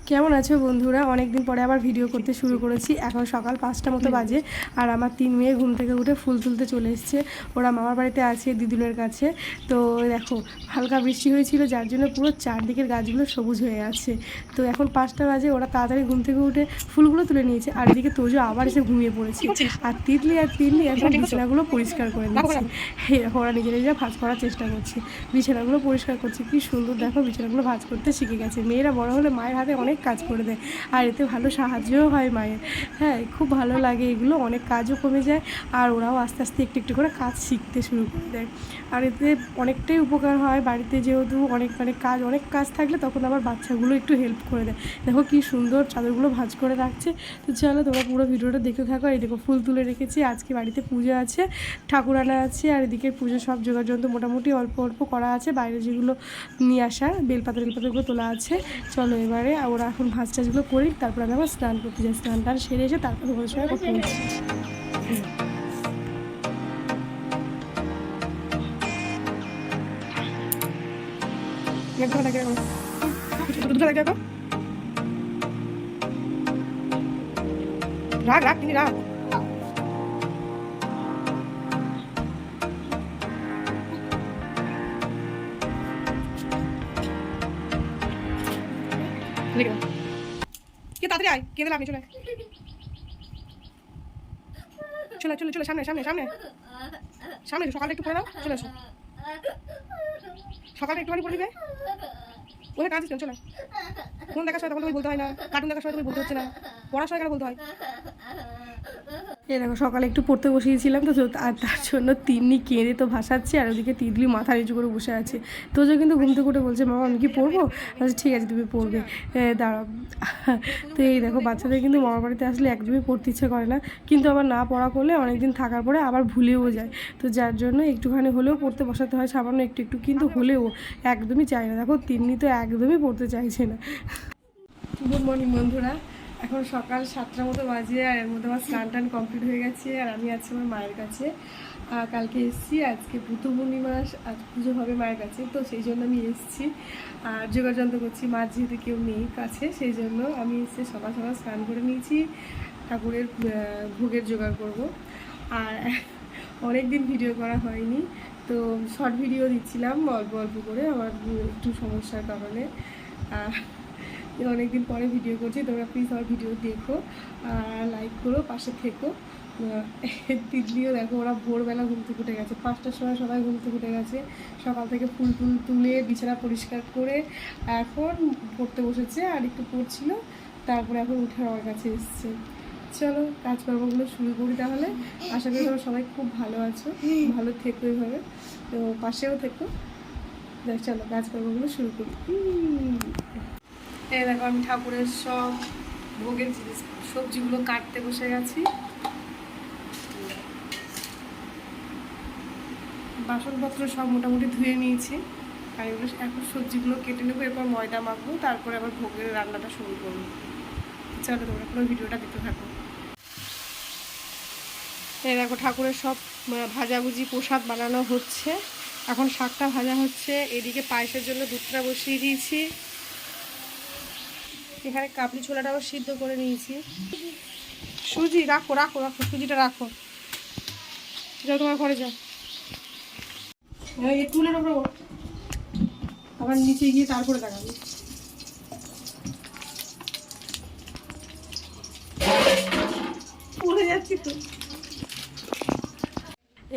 কেমন আছো বন্ধুরা? অনেক দিন পরে আবার ভিডিও করতে শুরু করেছি। এখন সকাল 5টা মতো বাজে আর আমার 3 মেয়ে ঘুম থেকে উঠে ফুল তুলতে চলে এসছে। ওরা মামার বাড়িতে আছে দিদুনের কাছে। তো দেখো হালকা বৃষ্টি হয়েছিল, যার জন্য পুরো চারদিকের গাছগুলো সবুজ হয়ে আছে। তো এখন 5টা বাজে, ওরা তাড়াতাড়ি ঘুম থেকে উঠে ফুলগুলো তুলে নিয়েছে। আর এদিকে তোজো আবার এসে ঘুমিয়ে পড়েছে। আর তিতলি এখন বিছানাগুলো পরিষ্কার করে নিচ্ছে। ওরা নিজেরা ভাঁজ করার চেষ্টা করছে, বিছানাগুলো পরিষ্কার করছে। কি সুন্দর দেখো, বিছানাগুলো ভাঁজ করতে শিখে গেছে। মেয়েরা বড় হলে মায়ের হাতে অনেক কাজ করে দেয়, আর এতে ভালো সাহায্যও হয় মায়ের। হ্যাঁ, খুব ভালো লাগে এগুলো, অনেক কাজও কমে যায়। আর ওরাও আস্তে আস্তে একটু একটু করে কাজ শিখতে শুরু করে দেয়। আর এতে অনেকটাই উপকার হয় বাড়িতে, যেহেতু অনেক কাজ থাকলে তখন আবার বাচ্চাগুলো একটু হেল্প করে দেয়। দেখো কি সুন্দর চাদরগুলো ভাঁজ করে রাখছে। তো চলো তোমরা পুরো ভিডিওটা দেখে থাকো। এই দেখো ফুল তুলে রেখেছি, আজকে বাড়িতে পুজো আছে, ঠাকুর আনা আছে। আর এদিকে পুজো সব জোগাড়যন্ত্র মোটামুটি অল্প অল্প করা আছে। বাইরে যেগুলো নিয়ে আসা বেলপাতাগুলো তোলা আছে। চলো এবারে ওরা এখন ভাঁজ টাজগুলো করি, তারপর আমি আবার স্নান করতে যাই। স্নান টান সেরে এসে তারপর তোমাদের সঙ্গে কথা বলছি। রাখ রাখ তিনি রাখ। কে তাড়াতাড়ি আয়, কে দিলাম আমি, চলে চলে চলে চলে সামনে সামনে সামনে সামনে। সকালটা একটু পড়ে দাও, চলে আসো। সকালটা একটুখানি পড়ে দিবে, ওদের কাজ চলে। ফোন দেখার সময় তখন তুমি বলতে হয় না, কার্টুন দেখার সময় তুমি বলতে হচ্ছে না, পড়ার সময় কেন বলতে হয়? এই দেখো সকালে একটু পড়তে বসিয়েছিলাম তো, আর তার জন্য তিন্নি কেঁদে তো ভাসাচ্ছে, আর ওদিকে তিতলি মাথা নিচু করে বসে আছে। তো যে কিন্তু ঘুম থেকে উঠে বলছে, মামা আমি কি পড়বো? আচ্ছা ঠিক আছে তুমি পড়বে, দাঁড়াও। তো এই দেখো বাচ্চাদের কিন্তু মামার বাড়িতে আসলে একদমই পড়তে ইচ্ছে করে না, কিন্তু আবার না পড়া করলে অনেকদিন থাকার পরে আবার ভুলেও যায়। তো যার জন্য একটুখানি হলেও পড়তে বসাতে হয়, সামান্য একটু একটু, কিন্তু হলেও একদমই চায় না। দেখো তিন্নি তো একদমই পড়তে চাইছে না। গুড মর্নিং বন্ধুরা, এখন সকাল 7টার মতো বাজে, আর এর মধ্যে আমার স্নান টান কমপ্লিট হয়ে গেছে। আর আমি আছি আমার মায়ের কাছে। কালকে এসেছি, আজকে বুদ্ধ পূর্ণিমা, আজ পুজো হবে মায়ের কাছে, তো সেই জন্য আমি এসেছি। আর যোগাযন্ত্র করছি, মার যেহেতু কেউ নেই কাছে, সেই জন্য আমি এসে সকাল সকাল স্নান করে নিয়েছি, ঠাকুরের ভোগের জোগাড় করব। আর অনেক দিন ভিডিও করা হয়নি, তো শর্ট ভিডিও দিচ্ছিলাম অল্প অল্প করে, আমার একটু সমস্যার কারণে। অনেকদিন পরে ভিডিও করছি, তোমরা প্লিজ আমার ভিডিও দেখো আর লাইক করো, পাশে থেকো। তিতলিও দেখো, ওরা ভোরবেলা ঘুম থেকে উঠে গেছে, 5টার সময় সবাই ঘুম থেকে উঠে গেছে। সকাল থেকে ফুল তুলে বিছানা পরিষ্কার করে এখন পড়তে বসেছে, আর একটু পড়ছিল, তারপরে এখন উঠে আমার কাছে এসছে। চলো কাজকর্মগুলো শুরু করি তাহলে। আশা করি তোমরা সবাই খুব ভালো আছো, ভালো থেকো এইভাবে, তো পাশেও থেকো। দেখ চলো কাজকর্মগুলো শুরু করি। এই দেখো আমি ঠাকুরের সব ভোগের জিনিস সবজিগুলো কাটতে বসে গেছি। বাসনপত্র সব মোটামুটি ধুয়ে নিয়েছি, আর এগুলো এখন সবজিগুলো কেটে নেবো, এরপর ময়দা মাখবো, তারপরে আবার ভোগের রান্নাটা শুরু করবো। চলো তোমরা পুরো ভিডিওটা দেখতে থাকো। এই দেখো ঠাকুরের সব ভাজাভুজি প্রসাদ বানানো হচ্ছে, এখন শাকটা ভাজা হচ্ছে, এদিকে পায়েসের জন্য দুধটা বসিয়ে দিয়েছি। এখানে কাবলি ছোলাটাও সিদ্ধ করে নিয়েছি। সুজি রাখো রাখো রাখো, সুজিটা রাখো, যাও তোমার ঘরে যাও। এই তুলে নেবো, আবার নিচে গিয়ে তারপরে দেখাবি। পড়ে যাচ্ছি তো।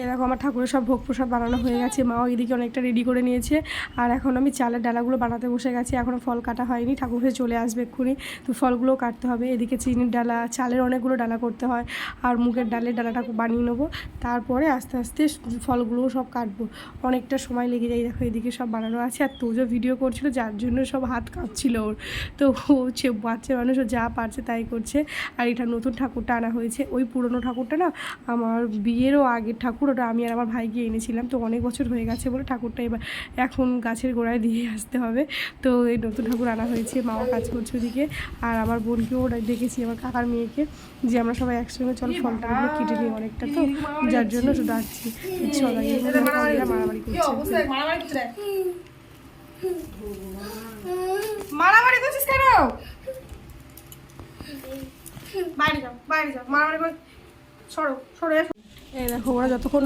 এরকম আমার ঠাকুরের সব ভোগ প্রসাদ বানানো হয়ে গেছে, মাও এদিকে অনেকটা রেডি করে নিয়েছে। আর এখন আমি চালের ডালাগুলো বানাতে বসে গেছি, এখনও ফল কাটা হয়নি, ঠাকুর হয়ে চলে আসবে এক্ষুনি, তো ফলগুলোও কাটতে হবে। এদিকে চিনির ডালা, চালের অনেকগুলো ডালা করতে হয়, আর মুগের ডালের ডালাটা বানিয়ে নেবো, তারপরে আস্তে আস্তে ফলগুলোও সব কাটবো, অনেকটা সময় লেগে যায়। দেখো এদিকে সব বানানো আছে, আর তোজো ভিডিও করছিল, যার জন্য সব হাত কাঁপছিল ওর। তো ও বাচ্চা মানুষ, ও যা পারছে তাই করছে। আর এটা নতুন ঠাকুরটা আনা হয়েছে, ওই পুরনো ঠাকুরটা না আমার বিয়েরও আগের ঠাকুর, ওটা আমি আর আমার ভাইকে এনেছিলাম, তো অনেক বছর হয়ে গেছে বলে ঠাকুরটা এবার এখন গাছের গোড়ায় দিয়ে আসতে হবে। তো এই নতুন ঠাকুর আনা হয়েছে, মামা কাজ করছে ওদিকে, আর আমার বোনকেও দেখেছি, আমার কাকার মেয়েকে, যে আমরা সবাই একসঙ্গে চল ফলটা কেটে নিই অনেকটা, তো যার জন্য তো ডাকছি। মারামারি করছে, মারামারি করছিস কেন? বাইরে যাও মারামারি করে সরো সরে এসো। এই দেখো ওরা যতক্ষণ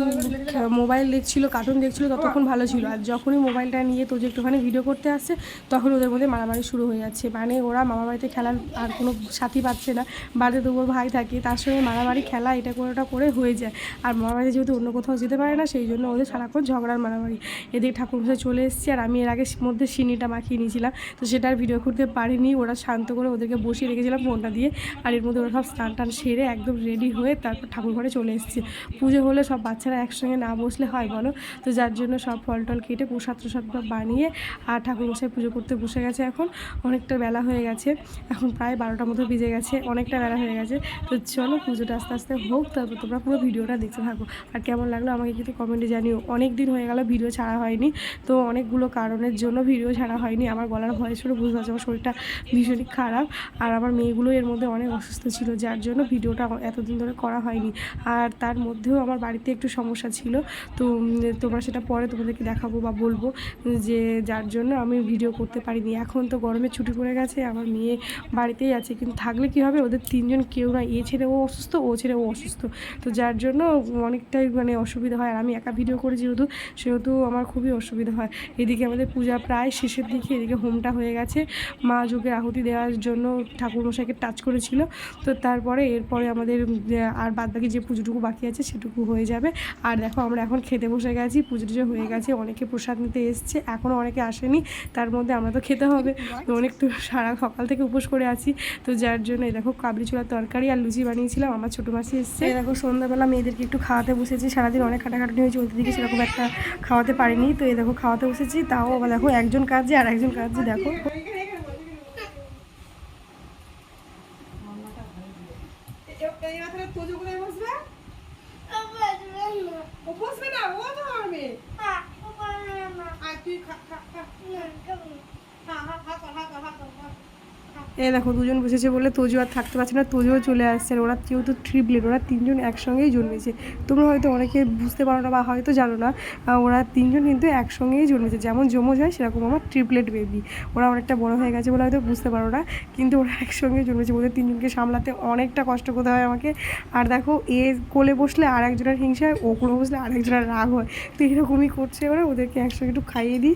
মোবাইল দেখছিল কার্টুন দেখছিল ততক্ষণ ভালো ছিল, আর যখনই মোবাইলটা নিয়ে তো যে একটুখানি ভিডিও করতে আসছে তখন ওদের মধ্যে মারামারি শুরু হয়ে যাচ্ছে। মানে ওরা মামা বাড়িতে খেলার আর কোনো সাথী পাচ্ছে না, বাড়িতে তো ওর ভাই থাকে, তার সঙ্গে মারামারি খেলা এটা করে ওটা করে হয়ে যায়। আর মামা বাড়িতে যেহেতু অন্য কোথাও যেতে পারে না সেই জন্য ওদের সারাক্ষণ ঝগড়ার মারামারি। এদিকে ঠাকুরমশাই চলে এসেছি, আর আমি এর আগে মধ্যে সিনিটা মাখিয়ে নিয়েছিলাম, তো সেটার ভিডিও করতে পারিনি। ওরা শান্ত করে ওদেরকে বসিয়ে রেখেছিলাম ফোনটা দিয়ে, আর এর মধ্যে ওরা সব স্নান টান সেরে একদম রেডি হয়ে তারপর ঠাকুর ঘরে চলে এসেছে। পুজো হলে সব বাচ্চারা একসঙ্গে না বসলে হয় বলো, তো যার জন্য সব ফল টল কেটে প্রসাদ টসাদ বানিয়ে আর ঠাকুরমশাই পুজো করতে বসে গেছে। এখন অনেকটা বেলা হয়ে গেছে, এখন প্রায় 12টার মতো বেজে গেছে, অনেকটা বেলা হয়ে গেছে। তো চলো পুজোটা আস্তে আস্তে হোক, তারপর তোমরা পুরো ভিডিওটা দেখতে থাকো। আর কেমন লাগলো আমাকে কিন্তু কমেন্টে জানিও। অনেক দিন হয়ে গেল ভিডিও ছাড়া হয়নি, তো অনেকগুলো কারণের জন্য ভিডিও ছাড়া হয়নি। আমার গলার ভয়েস শুনে বুঝতে পারছি আমার শরীরটা ভীষণই খারাপ, আর আমার মেয়েগুলো এর মধ্যে অনেক অসুস্থ ছিল, যার জন্য ভিডিওটা এতদিন ধরে করা হয়নি। আর তার মধ্যেও আমার বাড়িতে একটু সমস্যা ছিল, তো তোমরা সেটা পরে তোমাদেরকে দেখাবো বা বলবো, যে যার জন্য আমি ভিডিও করতে পারিনি। এখন তো গরমের ছুটি পড়ে গেছে, আমার মেয়ে বাড়িতেই আছে, কিন্তু থাকলে কী হবে, ওদের তিনজন কেউ না, এ ছেড়ে ও অসুস্থ, ও ছেড়ে ও অসুস্থ, তো যার জন্য অনেকটাই মানে অসুবিধা হয়। আর আমি একা ভিডিও করি সেহেতু আমার খুবই অসুবিধা হয়। এদিকে আমাদের পূজা প্রায় শেষের দিকে, এদিকে হোমটা হয়ে গেছে, মা যজ্ঞের আহুতি দেওয়ার জন্য ঠাকুরমশাইকে টাচ করেছিল, তো তারপরে এরপরে আমাদের আর বাদবাকি যে পুজোটুকু বাকি আছে সেটুকু হয়ে যাবে। আর দেখো আমরা এখন খেতে বসে গেছি, পুজো টুজো হয়ে গেছে, অনেকে প্রসাদ নিতে এসছে, এখনও অনেকে আসেনি, তার মধ্যে আমরা তো খেতে হবে, তো অনেক তো সারা সকাল থেকে উপোস করে আছি, তো যার জন্য দেখো কাবলি ছোলার তরকারি আর লুচি বানিয়েছিলাম, আমার ছোটো মাসি এসছে। দেখো সন্ধ্যাবেলা মেয়েদেরকে একটু খাওয়াতে বসেছি, সারাদিন অনেক খাটাখাটনি হয়েছে, ওদের দিকে সেরকম একটা খাওয়াতে পারিনি, তো এই দেখো খাওয়াতে বসেছি, তাও আবার দেখো একজন কাজে আর একজন কাজে দেখো। এই দেখো দুজন বসেছে বলে তোজো আর থাকতে পারছে না, তোজোও চলে আসছে। আর ওরা যেহেতু ট্রিপলেট, ওরা তিনজন একসঙ্গেই জন্মেছে, তোমরা হয়তো অনেকে বুঝতে পারো না বা হয়তো জানো না, ওরা তিনজন কিন্তু একসঙ্গেই জন্মেছে, যেমন যমজ হয় সেরকম আমার ট্রিপলেট বেবি। ওরা অনেকটা বড় হয়ে গেছে বলে হয়তো বুঝতে পারো না, কিন্তু ওরা একসঙ্গেই জন্মেছে। ওদের তিনজনকে সামলাতে অনেকটা কষ্ট করতে হয় আমাকে। আর দেখো এ কোলে বসলে আর একজনের হিংসা হয়, ও কোলে বসলে আর একজনের রাগ হয়, তো এরকমই করছে। ওরা ওদেরকে একসঙ্গে একটু খাইয়ে দিই,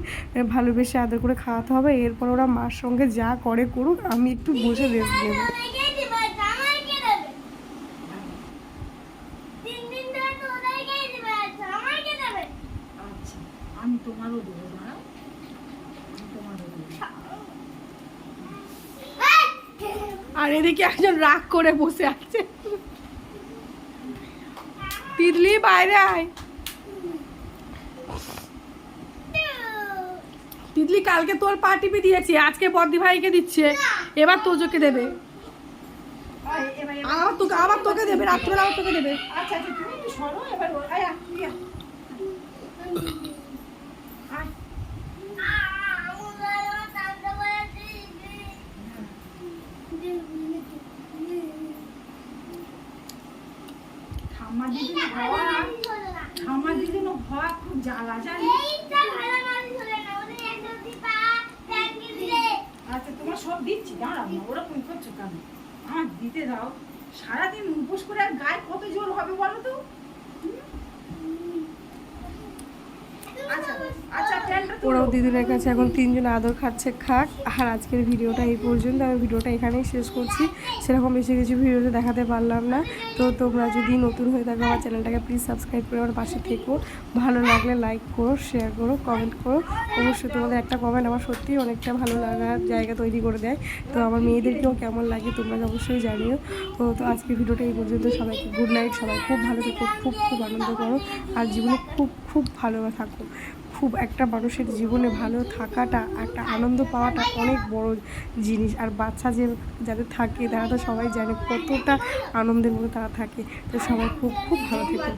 ভালোবেসে আদর করে খাওয়াতে হবে, এরপর ওরা মার সঙ্গে যা করে করুক, আমি একটু বসে রেস্ট নেব। আর এদিকে একজন রাগ করে বসে আছে, তিতলি বাইরে আয়। তিতলি কালকে তোর পা টিপে দিয়েছি, আজকে বর্দি ভাইকে দিচ্ছে, এবার তোজোকে দেবে, আবার তোকে দেবে, রাত্রিবেলা আবার তোকে দেবে। আচ্ছা আচ্ছা তুমি একটু সরো এবার। আমার দিদি হওয়া খুব জ্বালা জানি। আচ্ছা তোমার সব দিচ্ছি, দাঁড়াও না, ওরকম করছো কেন, আমার দিতে দাও। সারাদিন উপোস করে আর গায়ে কত জোর হবে বলো তো। ওরাও দিদিদের কাছে এখন তিনজন আদর খাচ্ছে, খাক। আর আজকের ভিডিওটা এই পর্যন্ত, আমি ভিডিওটা এখানেই শেষ করছি, সেরকম বেশি কিছু ভিডিওতে দেখাতে পারলাম না। তো তোমরা যদি নতুন হয়ে থাকো আমার চ্যানেলটাকে প্লিজ সাবস্ক্রাইব করে আমার পাশে থেকো, ভালো লাগলে লাইক করো, শেয়ার করো, কমেন্ট করো। অবশ্যই তোমাদের একটা কমেন্ট আমার সত্যিই অনেকটা ভালো লাগার জায়গা তৈরি করে দেয়। তো আমার মেয়েদেরকেও কেমন লাগে তোমরা অবশ্যই জানিও। তো আজকের ভিডিওটা এই পর্যন্ত, সবাইকে গুড নাইট, সবাই খুব ভালো থেকো, খুব খুব আনন্দ করো, আর জীবনে খুব খুব ভালো থাকো। খুব একটা মানুষের জীবনে ভালো থাকাটা, একটা আনন্দ পাওয়াটা অনেক বড় জিনিস। আর বাচ্চা যাদের থাকে তারা তো সবাই জানে কতটা আনন্দের মধ্যে তারা থাকে। তো সবাই খুব খুব ভালো থেকো।